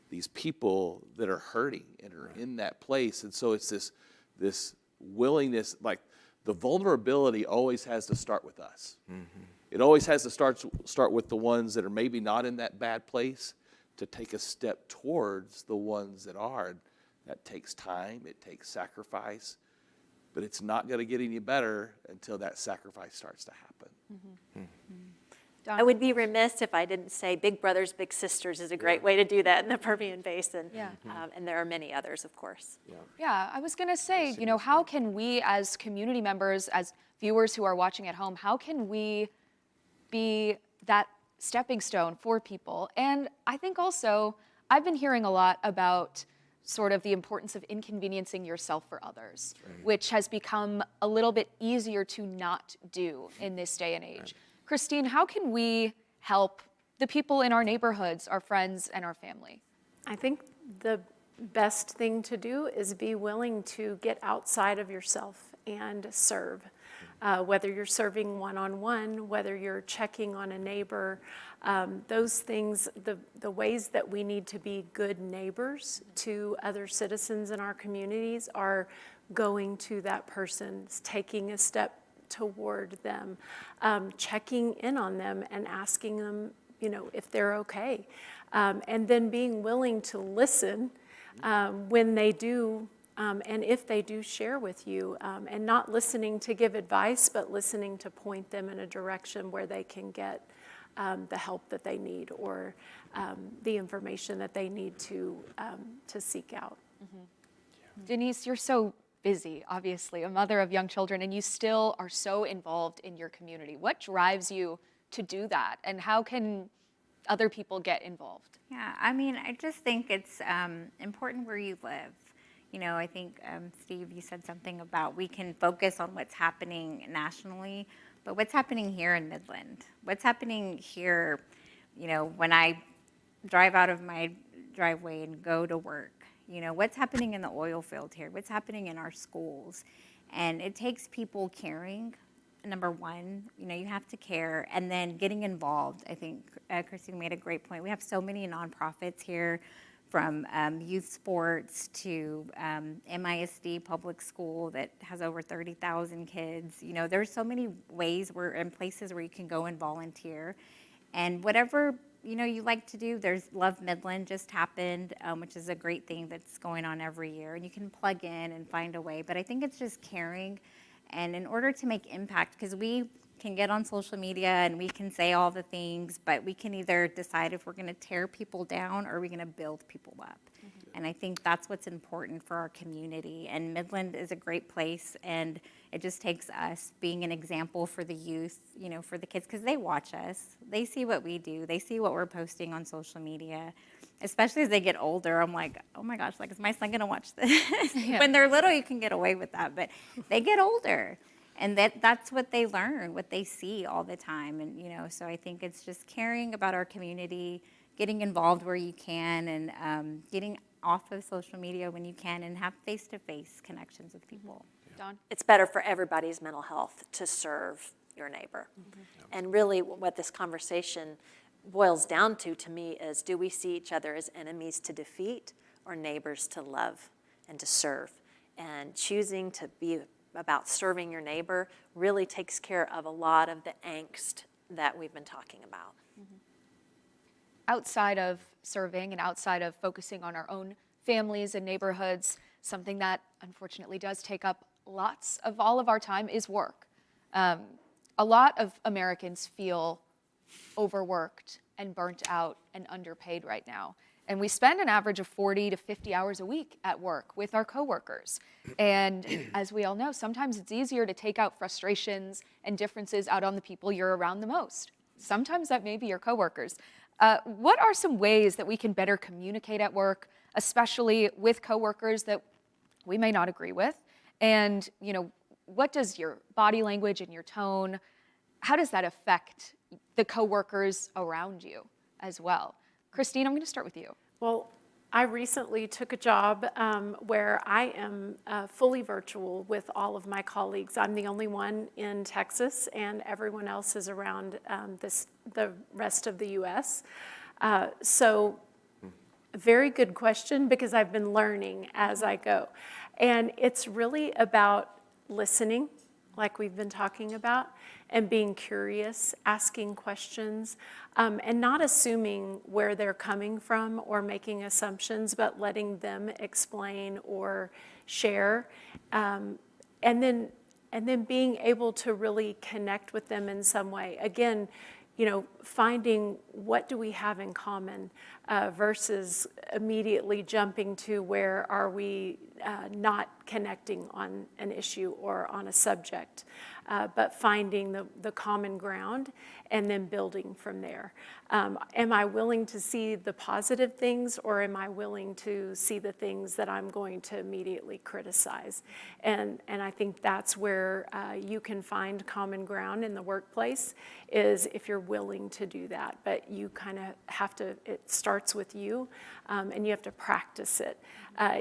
these people that are hurting and are in that place. And so it's this willingness, like the vulnerability always has to start with us. Mm-hmm. It always has to start with the ones that are maybe not in that bad place, to take a step towards the ones that are. That takes time, it takes sacrifice, but it's not going to get any better until that sacrifice starts to happen. Mm-hmm. Mm-hmm. I would be remiss if I didn't say Big Brothers, Big Sisters is a great way to do that in the Permian Basin. Yeah. And there are many others, of course. Yeah, I was going to say, how can we as community members, as viewers who are watching at home, how can we be that stepping stone for people? And I think also, I've been hearing a lot about sort of the importance of inconveniencing yourself for others, which has become a little bit easier to not do in this day and age. Right. Christine, how can we help the people in our neighborhoods, our friends, and our family? I think the best thing to do is be willing to get outside of yourself and serve. Whether you're serving one-on-one, whether you're checking on a neighbor, those things, the ways that we need to be good neighbors to other citizens in our communities are going to that person, taking a step toward them, checking in on them and asking them, if they're okay. And then being willing to listen when they do, and if they do share with you, and not listening to give advice, but listening to point them in a direction where they can get the help that they need, or the information that they need to seek out. Mm-hmm. Yeah. Denise, you're so busy, obviously, a mother of young children, and you still are so involved in your community. What drives you to do that, and how can other people get involved? Yeah, I just think it's important where you live. I think, Steve, you said something about we can focus on what's happening nationally, but what's happening here in Midland? What's happening here, when I drive out of my driveway and go to work? What's happening in the oil field here? What's happening in our schools? And it takes people caring, number one. You have to care, and then getting involved. I think Christine made a great point. We have so many nonprofits here, from youth sports to MISD public school that has over 30,000 kids. There's so many ways and places where you can go and volunteer. And whatever you like to do, there's Love Midland just happened, which is a great thing that's going on every year. And you can plug in and find a way. But I think it's just caring. And in order to make impact, because we can get on social media and we can say all the things, but we can either decide if we're going to tear people down or we're going to build people up. Mm-hmm. And I think that's what's important for our community. And Midland is a great place, and it just takes us being an example for the youth, for the kids, because they watch us. They see what we do. They see what we're posting on social media. Especially as they get older, I'm like, oh my gosh, is my son going to watch this? Yeah. When they're little, you can get away with that, but they get older. And that's what they learn, what they see all the time. And, so I think it's just caring about our community, getting involved where you can, and getting off of social media when you can, and have face-to-face connections with people. Dawn? It's better for everybody's mental health to serve your neighbor. And really what this conversation boils down to me, is do we see each other as enemies to defeat or neighbors to love and to serve? And choosing to be about serving your neighbor really takes care of a lot of the angst that we've been talking about. Outside of serving and outside of focusing on our own families and neighborhoods, something that unfortunately does take up lots of all of our time is work. A lot of Americans feel overworked and burnt out and underpaid right now. And we spend an average of 40 to 50 hours a week at work with our coworkers. And as we all know, sometimes it's easier to take out frustrations and differences out on the people you're around the most. Sometimes that may be your coworkers. What are some ways that we can better communicate at work, especially with coworkers that we may not agree with? And, you know, what does your body language and your tone, how does that affect the coworkers around you as well? Christine, I'm going to start with you. Well, I recently took a job where I am fully virtual with all of my colleagues. I'm the only one in Texas, and everyone else is around the rest of the U.S. So, very good question, because I've been learning as I go. And it's really about listening, like we've been talking about, and being curious, asking questions, and not assuming where they're coming from or making assumptions, but letting them explain or share, and then being able to really connect with them in some way. Again, you know, finding what do we have in common versus immediately jumping to where are we not connecting on an issue or on a subject, but finding the common ground and then building from there. Am I willing to see the positive things, or am I willing to see the things that I'm going to immediately criticize? And I think that's where you can find common ground in the workplace, is if you're willing to do that. But you kind of have to, it starts with you, and you have to practice it.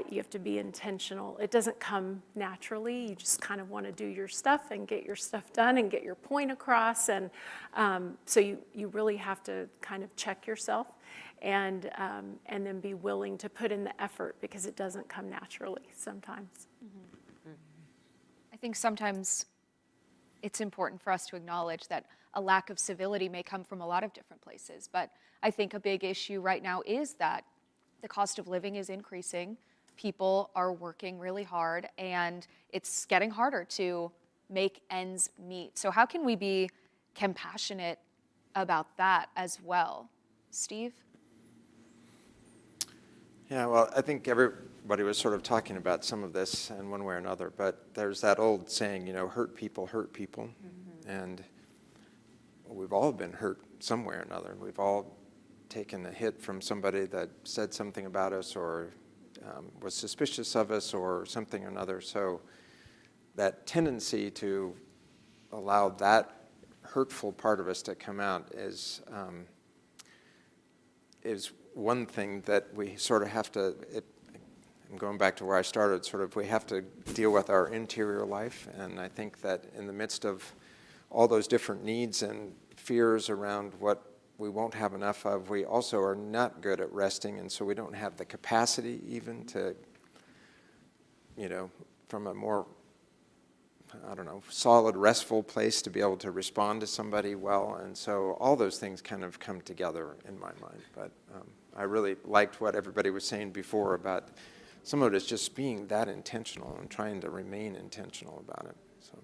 You have to be intentional. It doesn't come naturally. You just kind of want to do your stuff and get your stuff done and get your point across. And so you really have to kind of check yourself and then be willing to put in the effort, because it doesn't come naturally sometimes. I think sometimes it's important for us to acknowledge that a lack of civility may come from a lot of different places. But I think a big issue right now is that the cost of living is increasing. People are working really hard, and it's getting harder to make ends meet. So how can we be compassionate about that as well? Steve? Yeah, well, I think everybody was sort of talking about some of this in one way or another, but there's that old saying, you know, hurt people hurt people. Mm-hmm. And we've all been hurt some way or another. We've all taken a hit from somebody that said something about us, or was suspicious of us, or something or another. So that tendency to allow that hurtful part of us to come out is one thing that we sort of have to, I'm going back to where I started, sort of we have to deal with our interior life. And I think that in the midst of all those different needs and fears around what we won't have enough of, we also are not good at resting, and so we don't have the capacity even to, you know, from a more, I don't know, solid, restful place to be able to respond to somebody well. And so all those things kind of come together in my mind. But I really liked what everybody was saying before about some of it is just being that intentional and trying to remain intentional about it. So,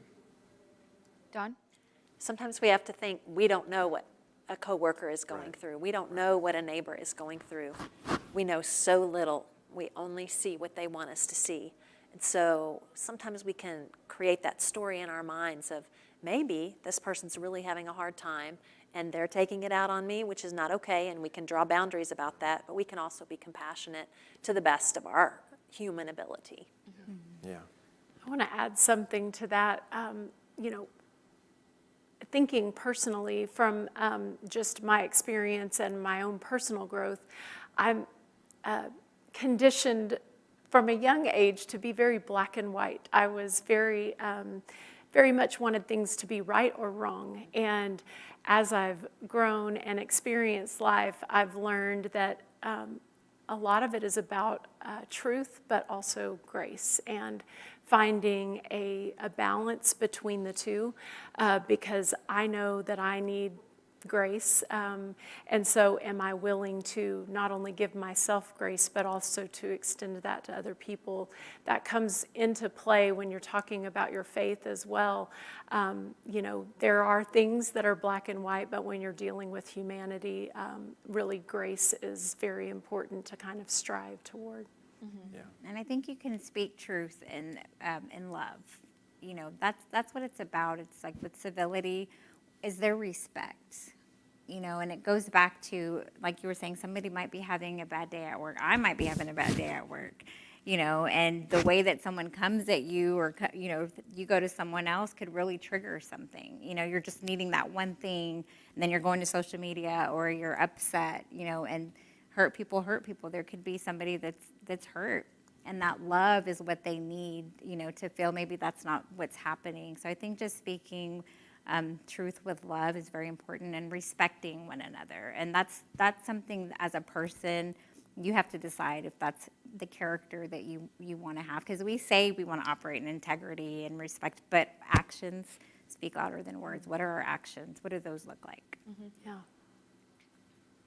Dawn? Sometimes we have to think we don't know what a coworker is going through. We don't know what a neighbor is going through. We know so little. We only see what they want us to see. And so sometimes we can create that story in our minds of maybe this person's really having a hard time and they're taking it out on me, which is not okay, and we can draw boundaries about that, but we can also be compassionate to the best of our human ability. Mm-hmm. Yeah. I want to add something to that. You know, thinking personally from just my experience and my own personal growth, I'm conditioned from a young age to be very black and white. I was very very much wanted things to be right or wrong. And as I've grown and experienced life, I've learned that a lot of it is about truth, but also grace, and finding a balance between the two, because I know that I need grace, and so am I willing to not only give myself grace, but also to extend that to other people. That comes into play when you're talking about your faith as well. You know, there are things that are black and white, but when you're dealing with humanity, really grace is very important to kind of strive toward. Mm-hmm. Yeah. And I think you can speak truth in love. You know, that's what it's about. It's like with civility, is there respect? You know, and it goes back to, like you were saying, somebody might be having a bad day at work. I might be having a bad day at work, you know, and the way that someone comes at you, or, you know, if you go to someone else, could really trigger something. You know, you're just needing that one thing, and then you're going to social media, or you're upset, you know, and hurt people. There could be somebody that's hurt, and that love is what they need, you know, to feel maybe that's not what's happening. So I think just speaking truth with love is very important, and respecting one another. And that's something as a person you have to decide if that's the character that you want to have. Because we say we want to operate in integrity and respect, but actions speak louder than words. What are our actions? What do those look like? Mm-hmm. Yeah.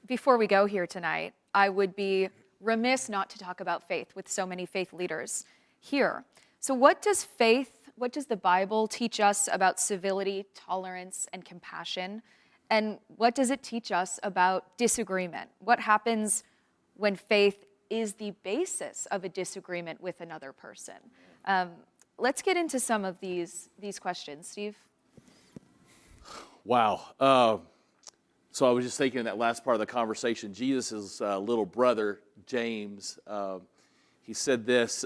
Before we go here tonight, I would be remiss not to talk about faith with so many faith leaders here. So what does the Bible teach us about civility, tolerance, and compassion? And what does it teach us about disagreement? What happens when faith is the basis of a disagreement with another person? Let's get into some of these questions. Steve? Wow. So I was just thinking in that last part of the conversation, Jesus' little brother, James, he said this,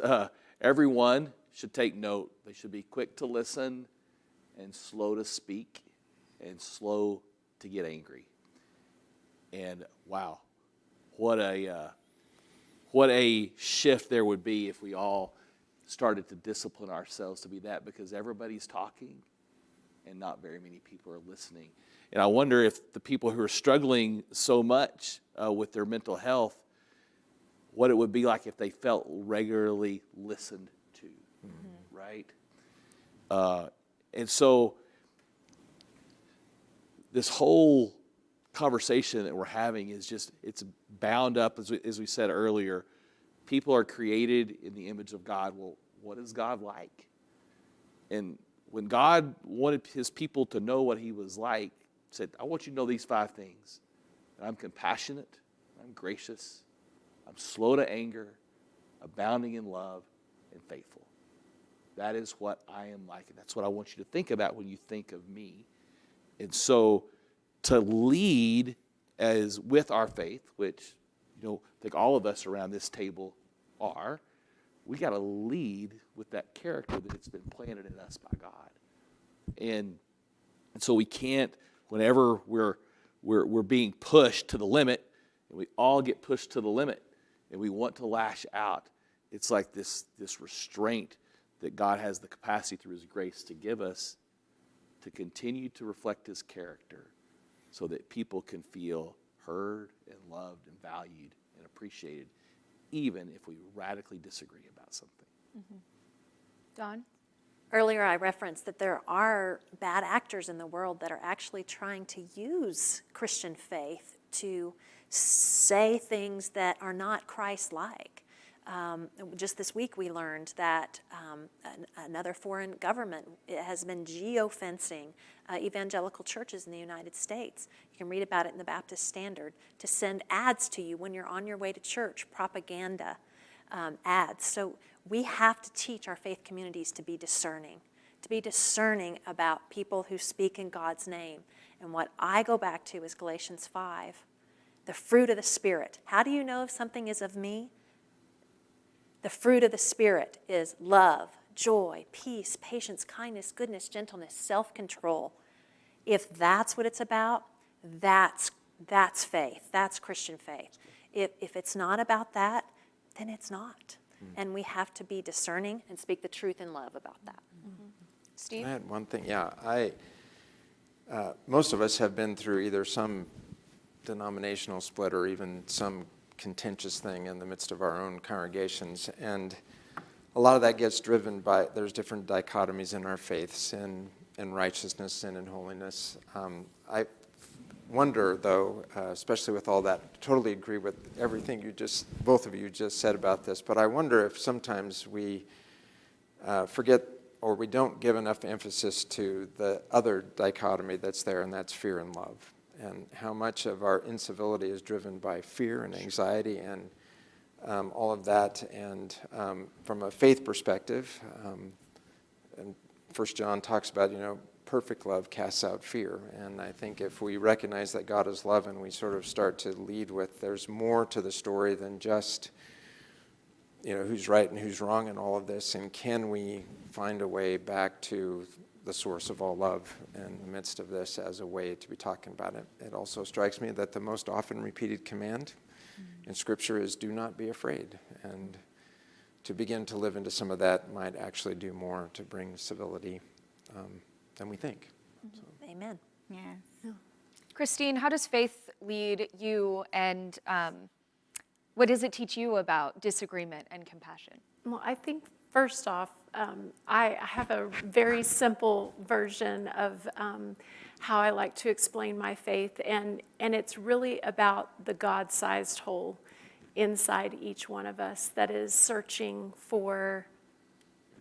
everyone should take note. They should be quick to listen and slow to speak and slow to get angry. And wow, what a shift there would be if we all started to discipline ourselves to be that, because everybody's talking and not very many people are listening. And I wonder if the people who are struggling so much with their mental health, what it would be like if they felt regularly listened to, right? And so this whole conversation that we're having is just, it's bound up, as we said earlier. People are created in the image of God. Well, what is God like? And when God wanted his people to know what he was like, he said, I want you to know these 5 things. I'm compassionate, I'm gracious, I'm slow to anger, abounding in love, and faithful. That is what I am like, and that's what I want you to think about when you think of me. And so to lead as with our faith, which, you know, I think all of us around this table are, we got to lead with that character that it's been planted in us by God. And so we can't, whenever we're being pushed to the limit, and we all get pushed to the limit, and we want to lash out, it's like this restraint that God has the capacity through his grace to give us to continue to reflect his character so that people can feel heard and loved and valued and appreciated, even if we radically disagree about something. Mm-hmm. Dawn? Earlier I referenced that there are bad actors in the world that are actually trying to use Christian faith to say things that are not Christ-like. Just this week we learned that another foreign government has been geofencing evangelical churches in the United States. You can read about it in the Baptist Standard, to send ads to you when you're on your way to church, propaganda ads. So we have to teach our faith communities to be discerning about people who speak in God's name. And what I go back to is Galatians 5, the fruit of the Spirit. How do you know if something is of me? The fruit of the Spirit is love, joy, peace, patience, kindness, goodness, gentleness, self-control. If that's what it's about, that's faith. That's Christian faith. If it's not about that, then it's not. And we have to be discerning and speak the truth in love about that. Steve? I had one thing, most of us have been through either some denominational split or even some contentious thing in the midst of our own congregations. And a lot of that gets driven by, there's different dichotomies in our faith, sin and righteousness, sin and holiness. I wonder, though, especially with all that, totally agree with everything both of you just said about this, but I wonder if sometimes we forget or we don't give enough emphasis to the other dichotomy that's there, and that's fear and love, and how much of our incivility is driven by fear and anxiety and all of that. And from a faith perspective, and 1 John talks about, perfect love casts out fear. And I think if we recognize that God is love and we sort of start to lead with there's more to the story than just, who's right and who's wrong in all of this, and can we find a way back to the source of all love in the midst of this as a way to be talking about it. It also strikes me that the most often repeated command in Scripture is do not be afraid. And to begin to live into some of that might actually do more to bring civility than we think. So. Amen. Yes. Christine, how does faith lead you, and what does it teach you about disagreement and compassion? Well, I think first off, I have a very simple version of how I like to explain my faith, and it's really about the God-sized hole inside each one of us that is searching for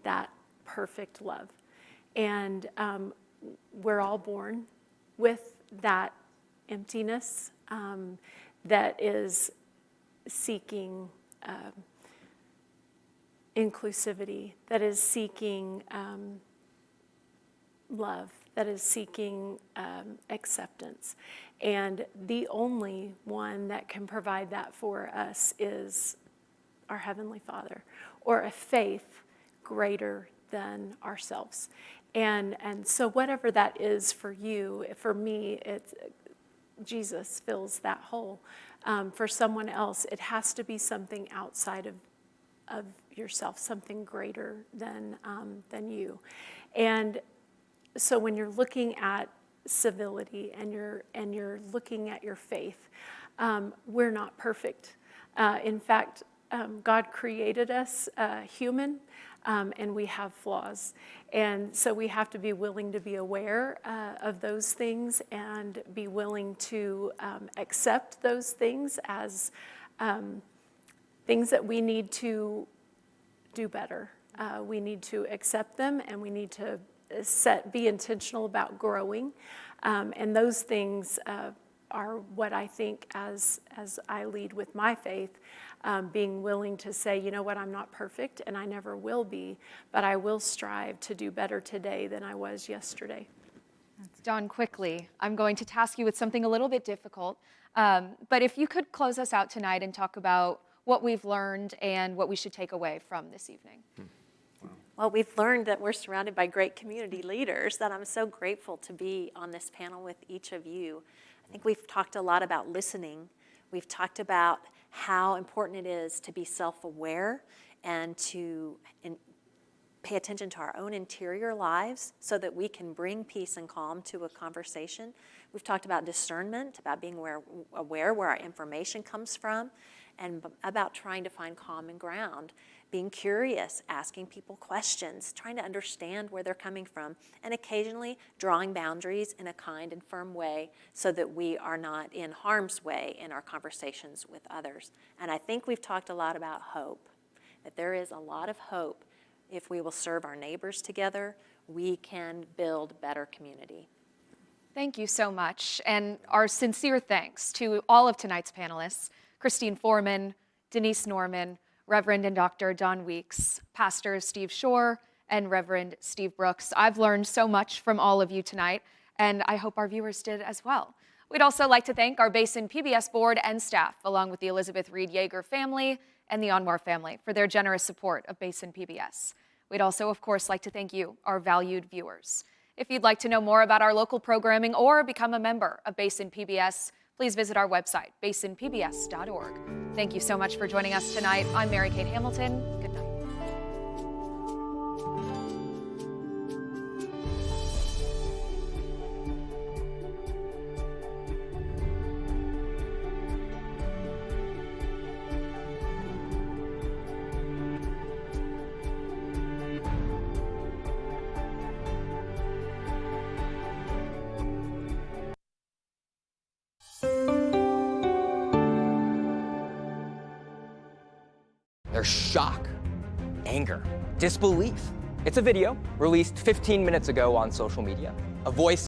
that perfect love. And we're all born with that emptiness that is seeking inclusivity, that is seeking love, that is seeking acceptance. And the only one that can provide that for us is our Heavenly Father, or a faith greater than ourselves. And so whatever that is for you, for me, it's Jesus fills that hole. For someone else, it has to be something outside of yourself, something greater than you. And so when you're looking at civility and you're looking at your faith, we're not perfect. In fact, God created us human, and we have flaws. And so we have to be willing to be aware of those things and be willing to accept those things as things that we need to do better. We need to accept them, and we need to be intentional about growing. And those things are what I think as I lead with my faith, being willing to say, you know what, I'm not perfect and I never will be, but I will strive to do better today than I was yesterday. Dawn, quickly, I'm going to task you with something a little bit difficult, but if you could close us out tonight and talk about what we've learned and what we should take away from this evening. Well, we've learned that we're surrounded by great community leaders, that I'm so grateful to be on this panel with each of you. I think we've talked a lot about listening. We've talked about how important it is to be self-aware and to pay attention to our own interior lives so that we can bring peace and calm to a conversation. We've talked about discernment, about being aware where our information comes from, and about trying to find common ground, being curious, asking people questions, trying to understand where they're coming from, and occasionally drawing boundaries in a kind and firm way so that we are not in harm's way in our conversations with others. And I think we've talked a lot about hope, that there is a lot of hope. If we will serve our neighbors together, we can build better community. Thank you so much, and our sincere thanks to all of tonight's panelists, Christine Foreman, Denise Norman, Reverend and Dr. Don Weeks, Pastor Steve Shore, and Reverend Steve Brooks. I've learned so much from all of you tonight, and I hope our viewers did as well. We'd also like to thank our Basin PBS board and staff, along with the Elizabeth Reed Yeager family and the Anwar family, for their generous support of Basin PBS. We'd also, of course, like to thank you, our valued viewers. If you'd like to know more about our local programming or become a member of Basin PBS, please visit our website, basinpbs.org. Thank you so much for joining us tonight. I'm Mary Kate Hamilton. Good night. There's shock, anger, disbelief. It's a video released 15 minutes ago on social media. A voice